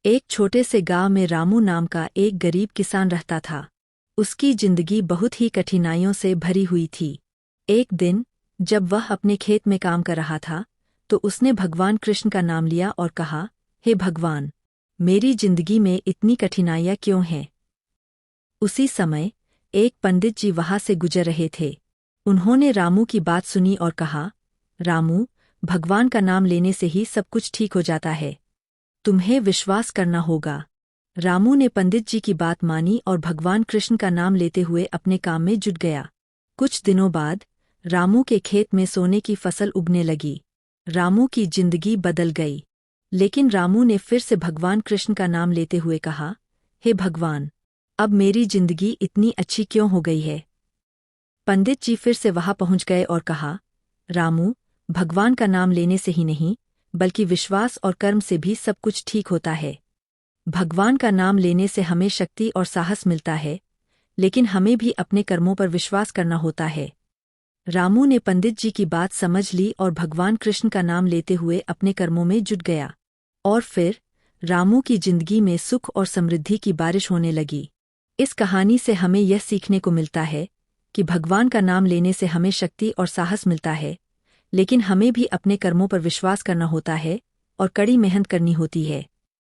एक छोटे से गांव में रामू नाम का एक गरीब किसान रहता था। उसकी जिंदगी बहुत ही कठिनाइयों से भरी हुई थी। एक दिन जब वह अपने खेत में काम कर रहा था तो उसने भगवान कृष्ण का नाम लिया और कहा, हे भगवान, मेरी जिंदगी में इतनी कठिनाइयाँ क्यों हैं? उसी समय एक पंडित जी वहां से गुजर रहे थे। उन्होंने रामू की बात सुनी और कहा, रामू, भगवान का नाम लेने से ही सब कुछ ठीक हो जाता है। तुम्हें विश्वास करना होगा। रामू ने पंडित जी की बात मानी और भगवान कृष्ण का नाम लेते हुए अपने काम में जुट गया। कुछ दिनों बाद रामू के खेत में सोने की फसल उगने लगी। रामू की जिंदगी बदल गई। लेकिन रामू ने फिर से भगवान कृष्ण का नाम लेते हुए कहा, हे भगवान, अब मेरी जिंदगी इतनी अच्छी क्यों हो गई है? पंडित जी फिर से वहां पहुंच गए और कहा, रामू, भगवान का नाम लेने से ही नहीं बल्कि विश्वास और कर्म से भी सब कुछ ठीक होता है। भगवान का नाम लेने से हमें शक्ति और साहस मिलता है, लेकिन हमें भी अपने कर्मों पर विश्वास करना होता है। रामू ने पंडित जी की बात समझ ली और भगवान कृष्ण का नाम लेते हुए अपने कर्मों में जुट गया। और फिर रामू की जिंदगी में सुख और समृद्धि की बारिश होने लगी। इस कहानी से हमें यह सीखने को मिलता है कि भगवान का नाम लेने से हमें शक्ति और साहस मिलता है, लेकिन हमें भी अपने कर्मों पर विश्वास करना होता है और कड़ी मेहनत करनी होती है।